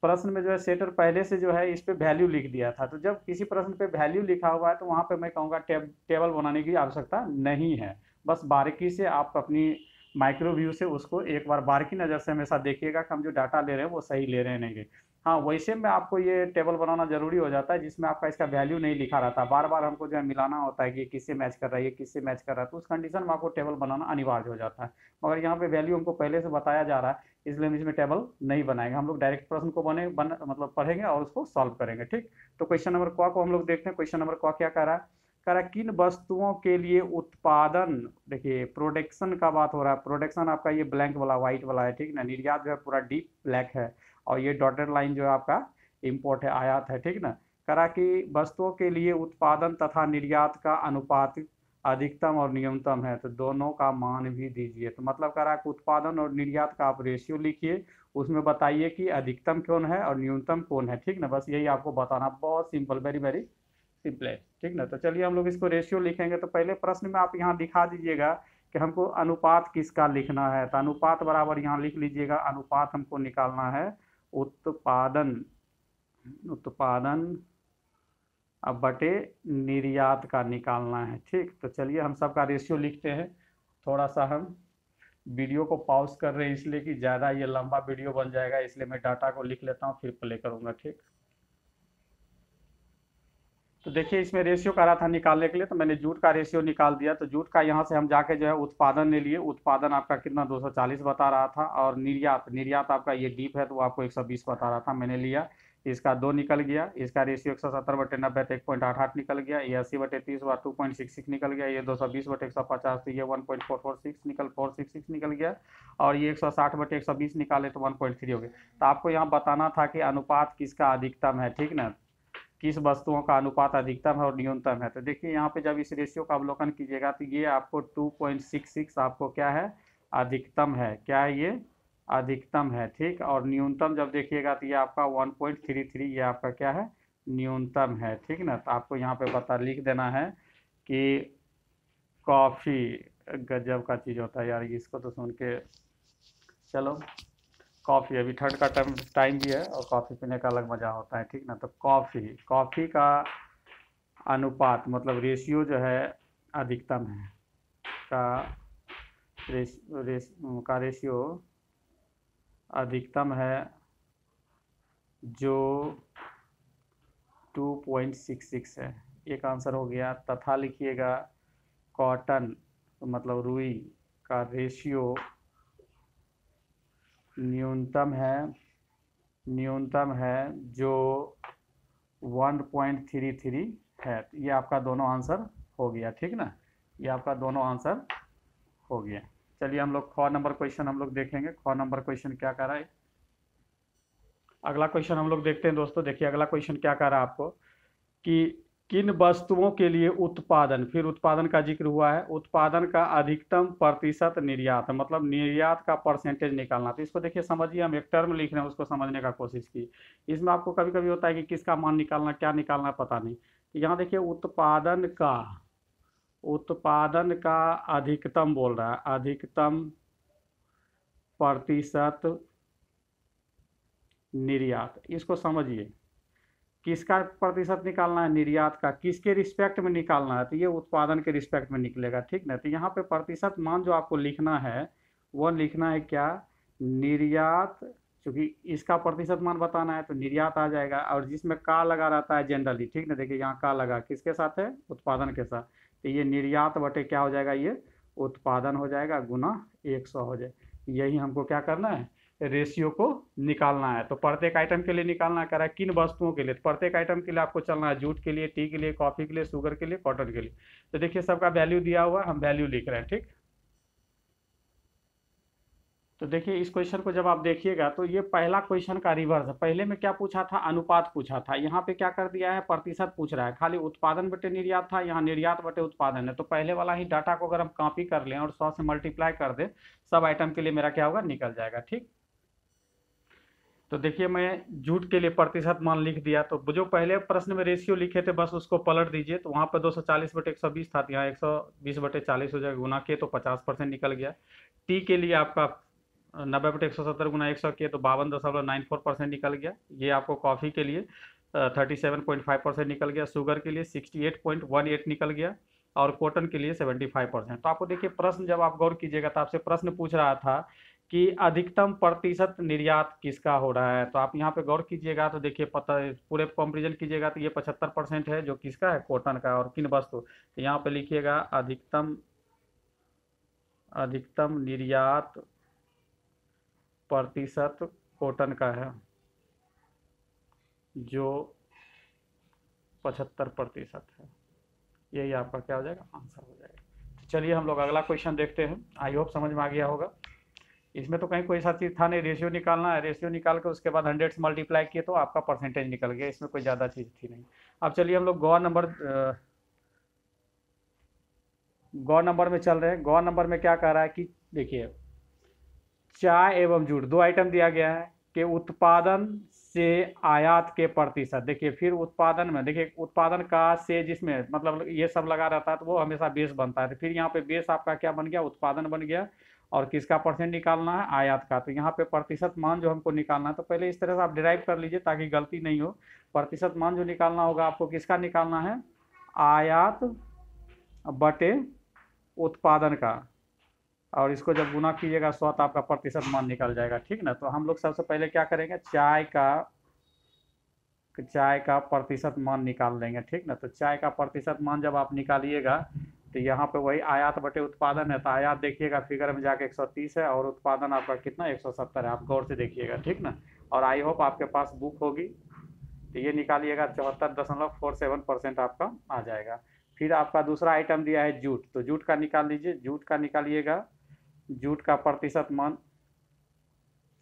प्रश्न में जो है सेटर पहले से जो है इस पे वैल्यू लिख दिया था। तो जब किसी प्रश्न पे वैल्यू लिखा हुआ है तो वहाँ पे मैं कहूँगा टेबल बनाने की आवश्यकता नहीं है। बस बारीकी से आप अपनी माइक्रो व्यू से उसको एक बार बारीकी नज़र से हमेशा देखिएगा कि हम जो डाटा ले रहे हैं वो सही ले रहे हैं नहीं। हाँ, वैसे में आपको ये टेबल बनाना जरूरी हो जाता है जिसमें आपका इसका वैल्यू नहीं लिखा रहता। बार बार हमको जो है मिलाना होता है कि किससे मैच कर रहा है, ये किससे मैच कर रहा है, तो उस कंडीशन में आपको टेबल बनाना अनिवार्य हो जाता है। मगर यहाँ पे वैल्यू हमको पहले से बताया जा रहा है, इसलिए हम इसमें टेबल नहीं बनाएंगे। हम लोग डायरेक्ट प्रश्न को मतलब पढ़ेंगे और उसको सॉल्व करेंगे, ठीक। तो क्वेश्चन नंबर क को हम लोग देखते हैं। क्वेश्चन नंबर क क्या कह रहा है, कह रहा है किन वस्तुओं के लिए उत्पादन, देखिए प्रोडक्शन का बात हो रहा है। प्रोडक्शन आपका ये ब्लैंक वाला व्हाइट वाला है, ठीक ना। निर्यात जो है पूरा डीप ब्लैक है, और ये डॉटेड लाइन जो है आपका इम्पोर्ट है, आयात है, ठीक ना। करा कि वस्तुओं के लिए उत्पादन तथा निर्यात का अनुपात अधिकतम और न्यूनतम है, तो दोनों का मान भी दीजिए। तो मतलब करा कि उत्पादन और निर्यात का आप रेशियो लिखिए, उसमें बताइए कि अधिकतम कौन है और न्यूनतम कौन है, ठीक ना। बस यही आपको बताना, बहुत सिंपल, वेरी वेरी सिंपल है, ठीक ना। तो चलिए हम लोग इसको रेशियो लिखेंगे। तो पहले प्रश्न में आप यहाँ दिखा दीजिएगा कि हमको अनुपात किसका लिखना है। तो अनुपात बराबर यहाँ लिख लीजिएगा, अनुपात हमको निकालना है उत्पादन अब बटे निर्यात का निकालना है, ठीक। तो चलिए हम सबका रेशियो लिखते हैं। थोड़ा सा हम वीडियो को पॉज कर रहे हैं इसलिए कि ज़्यादा ये लंबा वीडियो बन जाएगा, इसलिए मैं डाटा को लिख लेता हूँ फिर प्ले करूँगा, ठीक। तो देखिए इसमें रेशियो करा था निकालने के लिए, तो मैंने जूट का रेशियो निकाल दिया। तो जूट का यहाँ से हम जाके जो है उत्पादन ले लिए। उत्पादन आपका कितना 240 बता रहा था, और निर्यात आपका ये डीप है तो वो आपको 120 बता रहा था, मैंने लिया। इसका 2 निकल गया, इसका रेशियो 170/90 तो 1.88 निकल गया। ये 80/30 हुआ 2.66 निकल गया। ये 220/150 तो ये 1.466 निकल गया। और ये 160/120 निकाले तो 1.3 हो गया। तो आपको यहाँ बताना था कि अनुपात किसका अधिकतम है, ठीक ना, किस वस्तुओं का अनुपात अधिकतम है और न्यूनतम है। तो देखिए यहाँ पे जब इस रेशियो का अवलोकन कीजिएगा तो ये आपको 2.66 आपको क्या है, अधिकतम है। क्या है ये, अधिकतम है, ठीक। और न्यूनतम जब देखिएगा तो ये आपका 1.33 ये आपका क्या है, न्यूनतम है, ठीक ना। तो आपको यहाँ पे लिख देना है कि कॉफ़ी, गजब का चीज़ होता है यार, इसको तो सुन के, चलो कॉफ़ी, अभी ठंड का टाइम भी है और कॉफ़ी पीने का अलग मज़ा होता है, ठीक ना। तो कॉफ़ी, कॉफ़ी का अनुपात मतलब रेशियो जो है अधिकतम है का रेशियो अधिकतम है जो 2.66 है। एक आंसर हो गया। तथा लिखिएगा कॉटन मतलब रुई का रेशियो न्यूनतम है जो 1.33 है। तो ये आपका दोनों आंसर हो गया, ठीक ना। ये आपका दोनों आंसर हो गया। चलिए हम लोग ख नंबर क्वेश्चन हम लोग देखेंगे। ख नंबर क्वेश्चन क्या कर रहा है। अगला क्वेश्चन हम लोग देखते हैं दोस्तों। देखिए अगला क्वेश्चन क्या कह रहा है आपको कि किन वस्तुओं के लिए उत्पादन, फिर उत्पादन का जिक्र हुआ है, उत्पादन का अधिकतम प्रतिशत निर्यात, मतलब निर्यात का परसेंटेज निकालना। तो इसको देखिए समझिए, हम एक टर्म लिख रहे हैं उसको समझने का कोशिश की। इसमें आपको कभी कभी होता है कि किसका मान निकालना, क्या निकालना पता नहीं। तो यहाँ देखिए उत्पादन का अधिकतम बोल रहा है, अधिकतम प्रतिशत निर्यात। इसको समझिए, किसका प्रतिशत निकालना है, निर्यात का। किसके रिस्पेक्ट में निकालना है, तो ये उत्पादन के रिस्पेक्ट में निकलेगा, ठीक ना। तो यहाँ पे प्रतिशत मान जो आपको लिखना है वो लिखना है क्या, निर्यात। क्योंकि इसका प्रतिशत मान बताना है तो निर्यात आ जाएगा, और जिसमें का लगा रहता है जनरली, ठीक ना। देखिए यहाँ का लगा किसके साथ है, उत्पादन के साथ। तो ये निर्यात बटे क्या हो जाएगा, ये उत्पादन हो जाएगा, गुना 100 हो जाए। यही हमको क्या करना है, रेशियो को निकालना है। तो प्रत्येक आइटम के लिए निकालना कह रहा है, किन वस्तुओं के लिए। तो प्रत्येक आइटम के लिए आपको चलना है, जूट के लिए, टी के लिए, कॉफी के लिए, शुगर के लिए, कॉटन के लिए। तो देखिए सबका वैल्यू दिया हुआ है, हम वैल्यू लिख रहे हैं, ठीक। तो देखिए इस क्वेश्चन को जब आप देखिएगा तो ये पहला क्वेश्चन का रिवर्स है। पहले में क्या पूछा था, अनुपात पूछा था। यहाँ पे क्या कर दिया है, प्रतिशत पूछ रहा है। खाली उत्पादन बटे निर्यात था, यहाँ निर्यात बटे उत्पादन है। तो पहले वाला ही डाटा को अगर हम कॉपी कर लें और 100 से मल्टीप्लाई कर दें, सब आइटम के लिए मेरा क्या होगा, निकल जाएगा, ठीक। तो देखिए मैं जूट के लिए प्रतिशत मान लिख दिया। तो जो पहले प्रश्न में रेशियो लिखे थे बस उसको पलट दीजिए। तो वहाँ पर 240/120 था, यहाँ 120/40 हो जाएगा, गुना के तो 50% निकल गया। टी के लिए आपका 90/170 गुना 100 किए तो 52.94% निकल गया। ये आपको कॉफ़ी के लिए 37.5% निकल गया। शुगर के लिए 68.18 निकल गया, और कॉटन के लिए 75%। तो आपको देखिए प्रश्न जब आप गौर कीजिएगा तो आपसे प्रश्न पूछ रहा था कि अधिकतम प्रतिशत निर्यात किसका हो रहा है। तो आप यहाँ पे गौर कीजिएगा तो देखिए पता पूरे कंपेरिजन कीजिएगा तो ये 75% है जो किसका है, कॉटन का। और किन वस्तु, तो यहाँ पे लिखिएगा अधिकतम निर्यात प्रतिशत कॉटन का है जो 75% है। यही आपका क्या हो जाएगा, आंसर हो जाएगा। चलिए हम लोग अगला क्वेश्चन देखते हैं। आई होप समझ में आ गया होगा। इसमें तो कहीं कोई ऐसा चीज़ था नहीं, रेशियो निकालना है। रेशियो निकाल के उसके बाद 100 से मल्टीप्लाई किए तो आपका परसेंटेज निकल गया। इसमें कोई ज़्यादा चीज़ थी नहीं। अब चलिए हम लोग गौ नंबर में चल रहे हैं। गौ नंबर में क्या कह रहा है कि देखिए चाय एवं जूट, दो आइटम दिया गया है कि उत्पादन से आयात के प्रतिशत। देखिए फिर उत्पादन में देखिए उत्पादन का से जिसमें मतलब ये सब लगा रहता है तो वो हमेशा बेस बनता है। तो फिर यहाँ पे बेस आपका क्या बन गया, उत्पादन बन गया। और किसका परसेंट निकालना है, आयात का। तो यहाँ पे प्रतिशत मान जो हमको निकालना है, तो पहले इस तरह से आप डिराइव कर लीजिए ताकि गलती नहीं हो। प्रतिशत मान जो निकालना होगा आपको किसका निकालना है, आयात बटे उत्पादन का। और इसको जब गुना कीजिएगा 100 तो आपका प्रतिशत मान निकल जाएगा, ठीक ना। तो हम लोग सबसे पहले क्या करेंगे, चाय का प्रतिशत मान निकाल लेंगे, ठीक ना। तो चाय का प्रतिशत मान जब आप निकालिएगा तो यहाँ पे वही आयात बटे उत्पादन है। तो आयात देखिएगा फिगर में जाके 130 है, और उत्पादन आपका कितना 170 है। आप गौर से देखिएगा, ठीक ना। और आई होप आपके पास बुक होगी। तो ये निकालिएगा 74.47% आपका आ जाएगा। फिर आपका दूसरा आइटम दिया है जूट, तो जूट का निकाल लीजिए। जूट का निकालिएगा, जूट का प्रतिशत मान,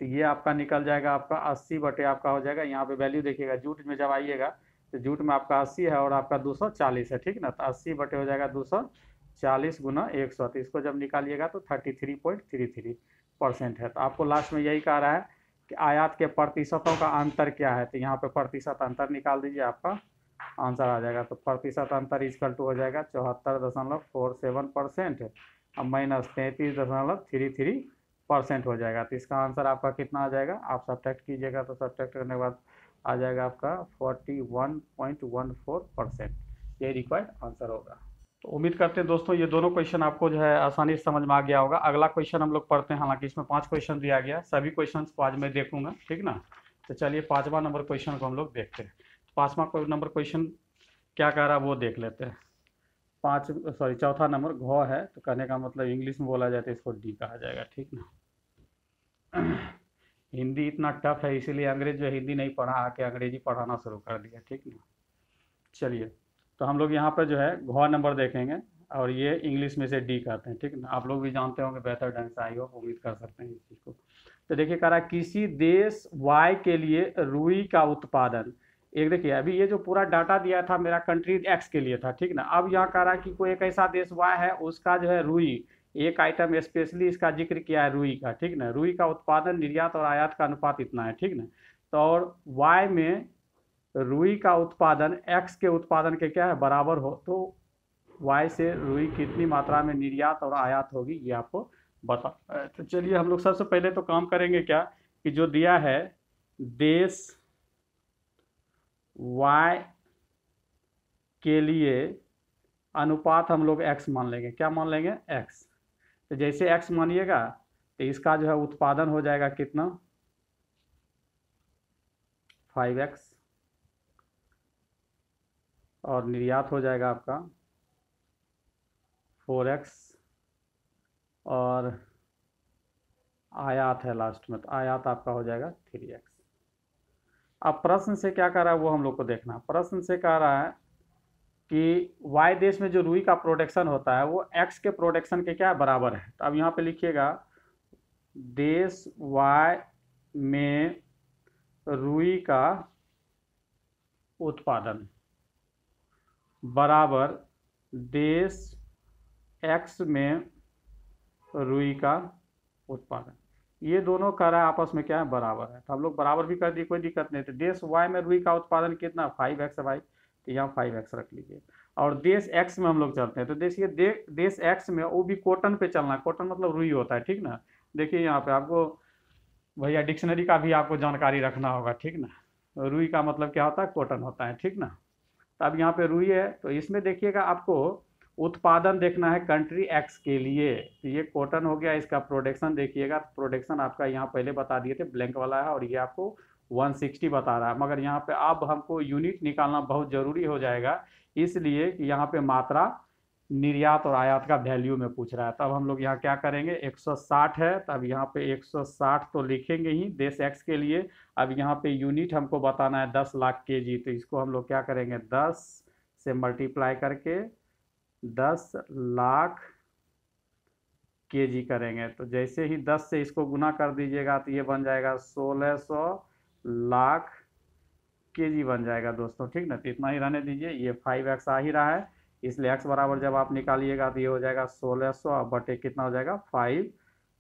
तो ये आपका निकल जाएगा आपका 80 बटे आपका हो जाएगा। यहाँ पे वैल्यू देखिएगा, जूट में जब आइएगा तो जूट में आपका 80 है और आपका 240 है, ठीक ना। तो 80 बटे हो जाएगा 240 गुना 100। तो इसको जब निकालिएगा तो 33.33% है। तो आपको लास्ट में यही कह रहा है कि आयात के प्रतिशतों का अंतर क्या है। तो यहाँ पे प्रतिशत अंतर निकाल दीजिए, आपका आंसर आ जाएगा। तो प्रतिशत अंतर इक्वल टू हो जाएगा 74.47% और माइनस 33.33 परसेंट हो जाएगा। तो इसका आंसर आपका कितना आ जाएगा, आप सब्ट्रैक्ट कीजिएगा तो सब्ट्रैक्ट करने के बाद आ जाएगा आपका 41.14%। ये रिक्वायर्ड आंसर होगा। तो उम्मीद करते हैं दोस्तों ये दोनों क्वेश्चन आपको जो है आसानी से समझ में आ गया होगा। अगला क्वेश्चन हम लोग पढ़ते हैं, हालांकि इसमें 5 क्वेश्चन दिया गया, सभी क्वेश्चन को आज मैं देखूंगा, ठीक ना। तो चलिए 5वां नंबर क्वेश्चन को हम लोग देखते हैं। 5वां नंबर क्वेश्चन क्या कह रहा है वो देख लेते हैं। चौथा नंबर घ है, तो कहने का मतलब इंग्लिश में बोला जाए तो इसको डी कहा जाएगा, ठीक ना। हिंदी इतना टफ है, इसीलिए अंग्रेज जो हिंदी नहीं पढ़ा आके अंग्रेजी पढ़ाना शुरू कर दिया, ठीक ना। चलिए तो हम लोग यहाँ पर जो है घ नंबर देखेंगे और ये इंग्लिश में से डी कहते हैं, ठीक ना। आप लोग भी जानते होंगे बेहतर ढंग से, आई होप उम्मीद कर सकते हैं इस चीज़ को। तो देखिए कह रहा है किसी देश वाई के लिए रुई का उत्पादन, एक देखिए अभी ये जो पूरा डाटा दिया था मेरा कंट्री एक्स के लिए था, ठीक ना। अब यहाँ कह रहा है कि कोई एक ऐसा देश वाई है, उसका जो है रुई, एक आइटम स्पेशली इसका जिक्र किया है रुई का, ठीक ना। रुई का उत्पादन, निर्यात और आयात का अनुपात इतना है, ठीक ना। तो और वाई में रुई का उत्पादन एक्स के उत्पादन के क्या है बराबर हो, तो वाई से रुई कितनी मात्रा में निर्यात और आयात होगी ये आपको बता। तो चलिए हम लोग सबसे पहले तो काम करेंगे क्या कि जो दिया है देश वाई के लिए अनुपात हम लोग एक्स मान लेंगे। क्या मान लेंगे, एक्स। तो जैसे एक्स मानिएगा तो इसका जो है उत्पादन हो जाएगा कितना, 5x, और निर्यात हो जाएगा आपका 4x, और आयात है लास्ट में, तो आयात आपका हो जाएगा 3x। अब प्रश्न से क्या कह रहा है वो हम लोग को देखना। प्रश्न से कह रहा है कि वाई देश में जो रुई का प्रोडक्शन होता है वो एक्स के प्रोडक्शन के क्या बराबर है। तो अब यहाँ पे लिखिएगा देश वाई में रुई का उत्पादन बराबर देश एक्स में रुई का उत्पादन। ये दोनों कह रहा है आपस में क्या है बराबर है, तो हम लोग बराबर भी कर दिए, कोई दिक्कत नहीं। तो देश वाई में रुई का उत्पादन कितना, 5x है भाई, तो यहाँ 5x रख लीजिए। और देश एक्स में हम लोग चलते हैं, तो देखिए देश एक्स में वो भी कॉटन पे चलना है, कॉटन मतलब रुई होता है, ठीक ना। देखिए यहाँ पे आपको भैया डिक्शनरी का भी आपको जानकारी रखना होगा, ठीक ना। रुई का मतलब क्या होता है, कॉटन होता है, ठीक ना। तो अब यहाँ पे रुई है, तो इसमें देखिएगा आपको उत्पादन देखना है कंट्री एक्स के लिए। तो ये कॉटन हो गया, इसका प्रोडक्शन देखिएगा, प्रोडक्शन आपका यहाँ पहले बता दिए थे ब्लैंक वाला है, और ये आपको 160 बता रहा है। मगर यहाँ पे अब हमको यूनिट निकालना बहुत ज़रूरी हो जाएगा, इसलिए कि यहाँ पे मात्रा निर्यात और आयात का वैल्यू में पूछ रहा है। तब हम लोग यहाँ क्या करेंगे, 160 है, तब यहाँ पे 160 तो लिखेंगे ही देश एक्स के लिए। अब यहाँ पे यूनिट हमको बताना है 10 लाख केजी, तो इसको हम लोग क्या करेंगे 10 से मल्टीप्लाई करके 10 लाख केजी करेंगे। तो जैसे ही 10 से इसको गुना कर दीजिएगा तो ये बन जाएगा 1600 लाख केजी बन जाएगा दोस्तों, ठीक ना। तो इतना ही रहने दीजिए, ये 5x आ ही रहा है, इसलिए x बराबर जब आप निकालिएगा तो ये हो जाएगा 1600 बटे कितना हो जाएगा 5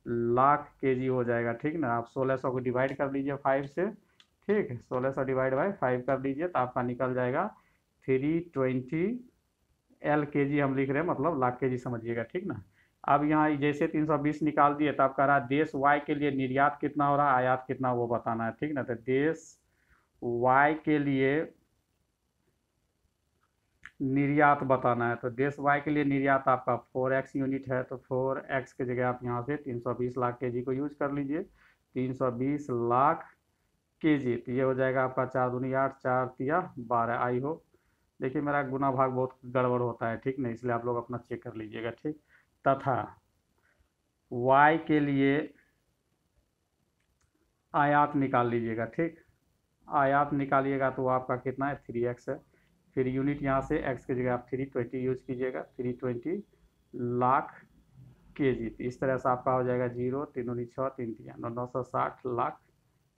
लाख केजी हो जाएगा, ठीक ना। आप 1600 को डिवाइड कर लीजिए 5 से, ठीक है, 1600 डिवाइड बाई 5 कर लीजिए तो आपका निकल जाएगा 320 L केजी हम लिख रहे हैं, मतलब लाख केजी समझिएगा, ठीक ना। अब यहाँ जैसे 320 निकाल दिए तो आप कह रहा है देश वाई के लिए निर्यात कितना हो रहा है, आयात कितना, वो बताना है, ठीक ना। तो देश वाई के लिए निर्यात बताना है, तो देश वाई के लिए निर्यात आपका 4x यूनिट है, तो 4x की जगह आप यहाँ से 320 लाख केजी को यूज कर लीजिए, 320 लाख केजी। तो ये हो जाएगा आपका 4 दूनी 8, 4 तिया 12। आई हो, देखिए मेरा गुना भाग बहुत गड़बड़ होता है, ठीक नहीं, इसलिए आप लोग अपना चेक कर लीजिएगा, ठीक। तथा y के लिए आयात निकाल लीजिएगा, ठीक। आयात निकालिएगा तो आपका कितना है 3x है, फिर यूनिट यहाँ से x की जगह आप 320 यूज कीजिएगा, 320 लाख केजी। तो इस तरह से आपका हो जाएगा 0 3 दूनी 6 3 तिया 960 लाख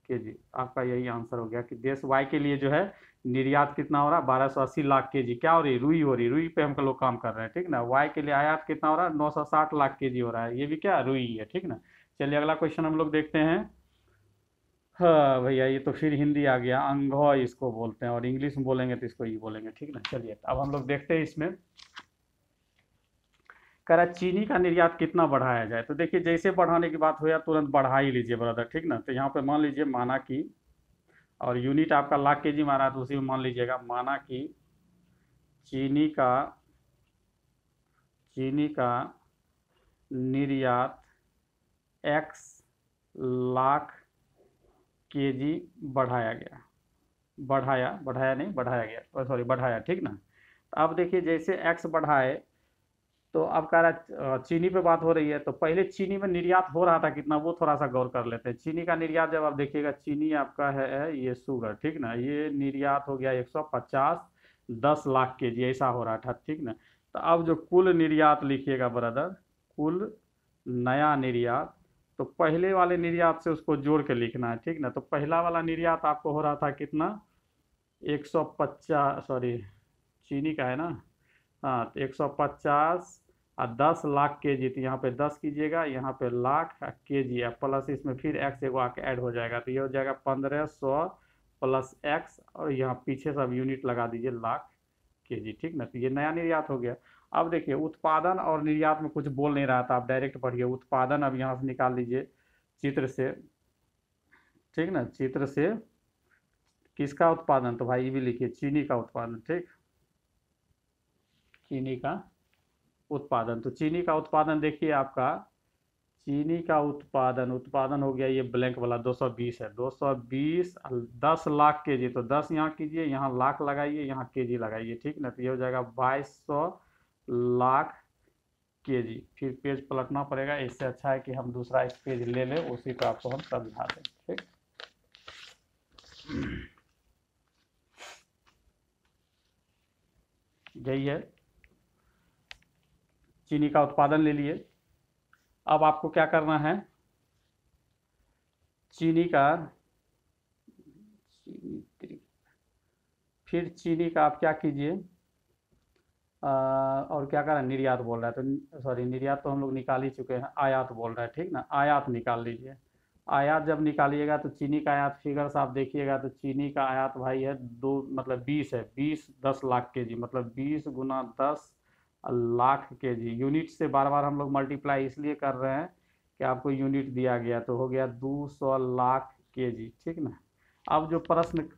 केजी। आपका यही आंसर हो गया कि देश वाई के लिए जो है निर्यात कितना हो रहा है 1280 लाख केजी। क्या हो रही, रुई हो रही, रुई पे हम लोग काम कर रहे हैं, ठीक ना। वाई के लिए आयात कितना हो रहा है 960 लाख केजी हो रहा है, ये भी क्या रुई है, ठीक ना। चलिए अगला क्वेश्चन हम लोग देखते हैं। हाँ भैया ये तो फिर हिंदी आ गया, अंघ इसको बोलते हैं, और इंग्लिश में बोलेंगे तो इसको ये बोलेंगे, ठीक ना। चलिए अब हम लोग देखते हैं इसमें कह रहा है चीनी का निर्यात कितना बढ़ाया जाए। तो देखिए जैसे बढ़ाने की बात हो या तुरंत बढ़ा ही लीजिए ब्रदर, ठीक ना। तो यहाँ पे मान लीजिए माना कि, और यूनिट आपका लाख केजी मारा है तो उसी में मान लीजिएगा, माना कि चीनी का चीनी का निर्यात एक्स लाख केजी बढ़ाया गया, बढ़ाया बढ़ाया नहीं बढ़ाया गया, सॉरी बढ़ाया, ठीक ना। तो अब देखिए जैसे एक्स बढ़ाए, तो अब कह रहा है चीनी पे बात हो रही है, तो पहले चीनी में निर्यात हो रहा था कितना, वो थोड़ा सा गौर कर लेते हैं। चीनी का निर्यात जब आप देखिएगा, चीनी आपका है ये शुगर, ठीक ना, ये निर्यात हो गया 150 10 लाख के जी ऐसा हो रहा था, ठीक ना। तो अब जो कुल निर्यात लिखिएगा ब्रदर, कुल नया निर्यात, तो पहले वाले निर्यात से उसको जोड़ के लिखना है, ठीक ना। तो पहला वाला निर्यात आपको हो रहा था कितना, 150, सॉरी चीनी का है ना, हाँ, तो 150 और 10 लाख के जी, तो यहाँ पे 10 कीजिएगा, यहाँ पे लाख के जी, प्लस इसमें फिर एक्स एगो आके ऐड हो जाएगा, तो ये हो जाएगा 1500 प्लस एक्स, और यहाँ पीछे सब यूनिट लगा दीजिए लाख के जी, ठीक ना। तो ये नया निर्यात हो गया। अब देखिए उत्पादन और निर्यात में कुछ बोल नहीं रहा था, आप डायरेक्ट पढ़िए उत्पादन, अब यहाँ से निकाल लीजिए चित्र से, ठीक ना। चित्र से किसका उत्पादन, तो भाई ये भी लिखिए चीनी का उत्पादन, ठीक, चीनी का उत्पादन। तो चीनी का उत्पादन देखिए आपका, चीनी का उत्पादन, उत्पादन हो गया ये ब्लैंक वाला 220 है, 220 10 लाख के जी, तो 10 यहाँ कीजिए, यहाँ लाख लगाइए, यहाँ के जी लगाइए, ठीक ना। तो ये हो जाएगा 2200 लाख के जी। फिर पेज पलटना पड़ेगा, इससे अच्छा है कि हम दूसरा एक पेज ले लें, उसी पर आपको हम समझा दें, ठीक। यही है, चीनी का उत्पादन ले लिए। अब आपको क्या करना है, चीनी का, फिर चीनी का आप क्या कीजिए, और क्या कर रहा है, निर्यात बोल रहा है, तो सॉरी निर्यात तो हम लोग निकाल ही चुके हैं, आयात बोल रहा है, ठीक ना। आयात निकाल लीजिए। आयात जब निकालिएगा तो चीनी का आयात फिगर्स आप देखिएगा, तो चीनी का आयात भाई है दो, मतलब 20 है, 20 10 लाख के जी, मतलब 20 गुना 10 लाख के जी। यूनिट से बार बार हम लोग मल्टीप्लाई इसलिए कर रहे हैं कि आपको यूनिट दिया गया, तो हो गया 200 लाख के जी, ठीक ना। अब जो प्रश्न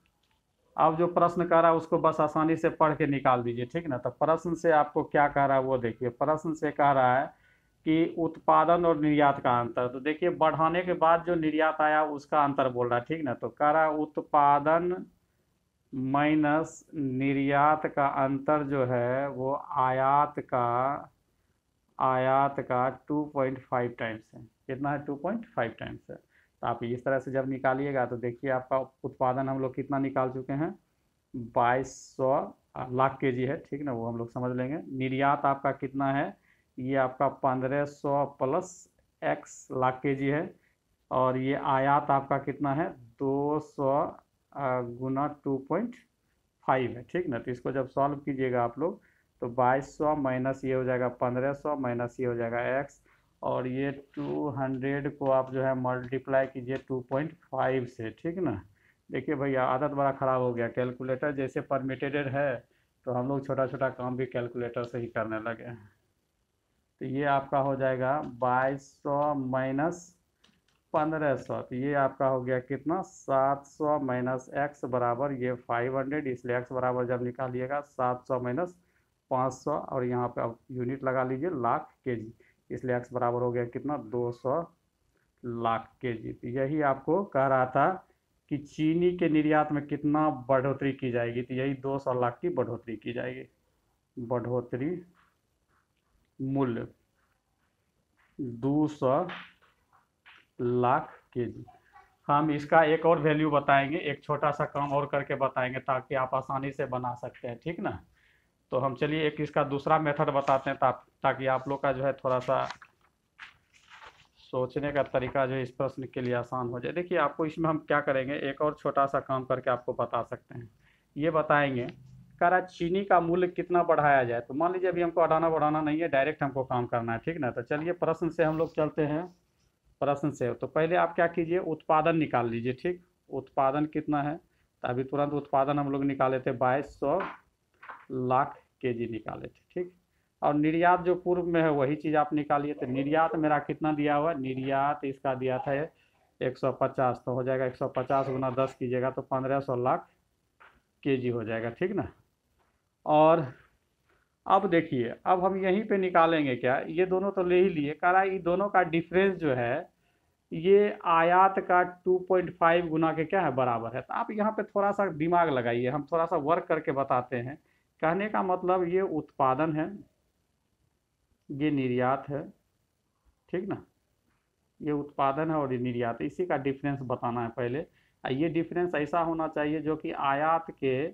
अब जो प्रश्न कह रहा है उसको बस आसानी से पढ़ के निकाल दीजिए, ठीक ना। तो प्रश्न से आपको क्या कह रहा है वो देखिए, प्रश्न से कह रहा है कि उत्पादन और निर्यात का अंतर। तो देखिए बढ़ाने के बाद जो निर्यात आया उसका अंतर बोल रहा है, ठीक ना। तो कह रहा है उत्पादन माइनस निर्यात का अंतर जो है वो आयात का 2.5 टाइम्स है। कितना है, 2.5 टाइम्स है। तो आप इस तरह से जब निकालिएगा तो देखिए आपका उत्पादन हम लोग कितना निकाल चुके हैं, 2200 लाख के जी है, ठीक ना, वो हम लोग समझ लेंगे। निर्यात आपका कितना है, ये आपका 1500 प्लस एक्स लाख के जी है, और ये आयात आपका कितना है, 200 गुना 2.5 है, ठीक ना। तो इसको जब सॉल्व कीजिएगा आप लोग, तो 2200 माइनस ये हो जाएगा 1500 माइनस ये हो जाएगा एक्स, और ये 200 को आप जो है मल्टीप्लाई कीजिए 2.5 से, ठीक ना। देखिए भैया आदत बड़ा ख़राब हो गया, कैलकुलेटर जैसे परमिटेड है तो हम लोग छोटा छोटा काम भी कैलकुलेटर से ही करने लगे हैं। तो ये आपका हो जाएगा 2200 माइनस 1500, तो ये आपका हो गया कितना, 700 माइनस एक्स बराबर ये 500, इसलिए एक्स बराबर जब निकालिएगा 700 माइनस 500, और यहाँ पे अब यूनिट लगा लीजिए लाख के जी, इसलिए एक्स बराबर हो गया कितना, 200 लाख के जी। तो यही आपको कह रहा था कि चीनी के निर्यात में कितना बढ़ोतरी की जाएगी, तो यही 200 लाख की बढ़ोतरी की जाएगी। बढ़ोतरी मूल्य 200 लाख के जी। हम इसका एक और वैल्यू बताएंगे, एक छोटा सा काम और करके बताएंगे ताकि आप आसानी से बना सकते हैं, ठीक ना। तो हम चलिए एक इसका दूसरा मेथड बताते हैं ताकि आप लोग का जो है थोड़ा सा सोचने का तरीका जो है इस प्रश्न के लिए आसान हो जाए। देखिए आपको इसमें हम क्या करेंगे, एक और छोटा सा काम करके आपको बता सकते हैं। ये बताएंगे, कह रहा चीनी का मूल्य कितना बढ़ाया जाए। तो मान लीजिए अभी हमको हटाना बढ़ाना नहीं है, डायरेक्ट हमको काम करना है, ठीक ना। तो चलिए प्रश्न से हम लोग चलते हैं। प्रश्न से तो पहले आप क्या कीजिए, उत्पादन निकाल लीजिए, ठीक। उत्पादन कितना है, तो अभी तुरंत उत्पादन हम लोग निकाले थे 2200 लाख के जी निकाले थे, ठीक। और निर्यात जो पूर्व में है वही चीज़ आप निकालिए। तो निर्यात मेरा कितना दिया हुआ है, निर्यात इसका दिया था 150, तो हो जाएगा 150 गुना 10 कीजिएगा तो 1500 लाख केजी हो जाएगा, ठीक ना। और अब देखिए, अब हम यहीं पे निकालेंगे क्या, ये दोनों तो ले ही लिए, कह रहा है ये दोनों का डिफरेंस जो है ये आयात का 2.5 गुना के क्या है, बराबर है। तो आप यहाँ पे थोड़ा सा दिमाग लगाइए, हम थोड़ा सा वर्क करके बताते हैं। कहने का मतलब ये उत्पादन है, ये निर्यात है, ठीक ना। ये उत्पादन है और ये निर्यात, इसी का डिफरेंस बताना है पहले। ये डिफरेंस ऐसा होना चाहिए जो कि आयात के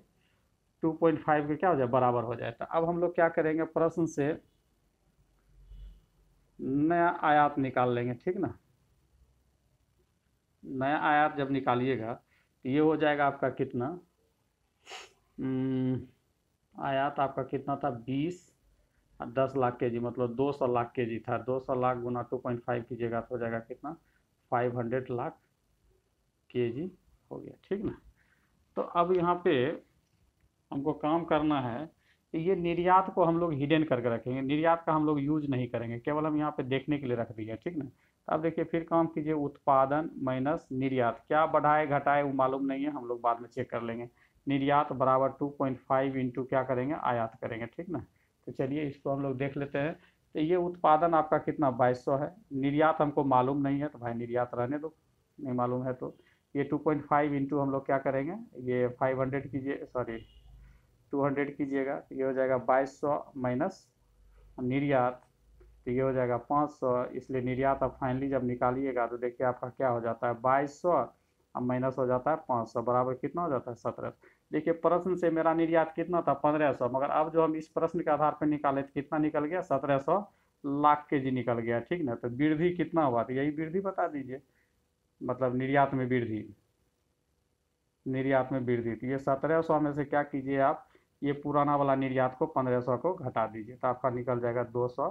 2.5 के क्या हो जाए, बराबर हो जाए। तो अब हम लोग क्या करेंगे, प्रश्न से नया आयात निकाल लेंगे, ठीक ना। नया आयात जब निकालिएगा तो ये हो जाएगा आपका कितना, आयात आपका कितना था, 20 और 10 लाख के जी, मतलब 200 लाख के जी था। 200 लाख गुना 2.5 कीजिएगा तो हो जाएगा कितना, 500 लाख के जी हो गया, ठीक ना। तो अब यहाँ पे हमको काम करना है कि ये निर्यात को हम लोग हिडन करके रखेंगे, निर्यात का हम लोग यूज नहीं करेंगे, केवल हम यहाँ पे देखने के लिए रख दिए, ठीक ना। तो अब देखिए फिर काम कीजिए, उत्पादन माइनस निर्यात, क्या बढ़ाए घटाए वो मालूम नहीं है, हम लोग बाद में चेक कर लेंगे। निर्यात बराबर 2.5 इंटू क्या करेंगे, आयात करेंगे, ठीक ना। तो चलिए इसको हम लोग देख लेते हैं। तो ये उत्पादन आपका कितना, 2200 है। निर्यात हमको मालूम नहीं है तो भाई निर्यात रहने दो, नहीं मालूम है तो। ये 2.5 इंटू हम लोग क्या करेंगे, ये 500 कीजिए, सॉरी 200 कीजिएगा तो ये हो जाएगा 2200 माइनस निर्यात, तो ये हो जाएगा 500। इसलिए निर्यात अब फाइनली जब निकालिएगा तो देखिए आपका क्या हो जाता है, 2200 अब माइनस हो जाता है 500, बराबर कितना हो जाता है, 1700। देखिए प्रश्न से मेरा निर्यात कितना था, 1500, मगर अब जो हम इस प्रश्न के आधार पर निकाले तो कितना निकल गया, 1700 लाख के जी निकल गया, ठीक ना। तो वृद्धि कितना हुआ, तो यही वृद्धि बता दीजिए, मतलब निर्यात में वृद्धि, निर्यात में वृद्धि। तो ये 1700 में से क्या कीजिए आप, ये पुराना वाला निर्यात को 1500 को घटा दीजिए तो आपका निकल जाएगा 200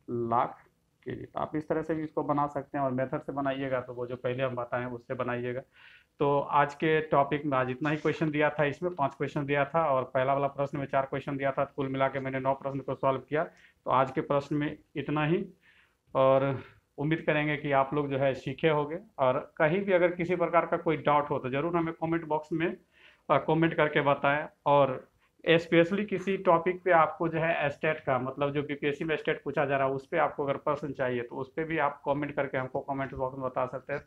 लाख के जी। तो आप इस तरह से भी इसको बना सकते हैं, और मेथड से बनाइएगा तो वो जो पहले हम बताएं उससे बनाइएगा। तो आज के टॉपिक में आज इतना ही क्वेश्चन दिया था, इसमें 5 क्वेश्चन दिया था और पहला वाला प्रश्न में 4 क्वेश्चन दिया था, कुल मिला के मैंने 9 प्रश्न को सॉल्व किया। तो आज के प्रश्न में इतना ही, और उम्मीद करेंगे कि आप लोग जो है सीखे होंगे। और कहीं भी अगर किसी प्रकार का कोई डाउट हो तो ज़रूर हमें कमेंट बॉक्स में कमेंट करके बताएं। और स्पेशली किसी टॉपिक पे आपको जो है स्टेट का, मतलब जो बीपीएससी में स्टेट पूछा जा रहा है उस पर आपको अगर प्रश्न चाहिए तो उस पर भी आप कमेंट करके हमको कमेंट बॉक्स में बता सकते हैं,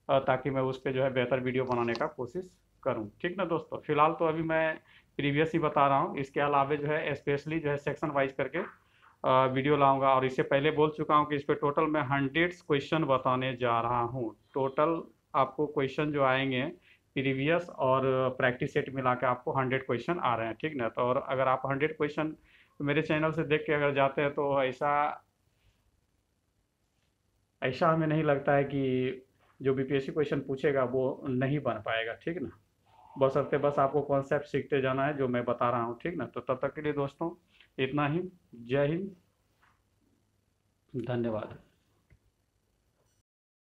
ताकि मैं उस पर जो है बेहतर वीडियो बनाने का कोशिश करूं, ठीक ना दोस्तों। फिलहाल तो अभी मैं प्रीवियस ही बता रहा हूं, इसके अलावा जो है स्पेशली जो है सेक्शन वाइज करके वीडियो लाऊंगा। और इससे पहले बोल चुका हूं कि इस पर टोटल मैं 100 क्वेश्चन बताने जा रहा हूं। टोटल आपको क्वेश्चन जो आएंगे प्रीवियस और प्रैक्टिस सेट मिला के आपको 100 क्वेश्चन आ रहे हैं, ठीक ना। तो और अगर आप 100 क्वेश्चन मेरे चैनल से देख के अगर जाते हैं तो ऐसा ऐसा हमें नहीं लगता है कि जो बीपीएससी क्वेश्चन पूछेगा वो नहीं बन पाएगा, ठीक ना। बस आपको कॉन्सेप्ट सीखते जाना है जो मैं बता रहा हूँ, ठीक ना। तो तब तक के लिए दोस्तों इतना ही। जय हिंद, धन्यवाद।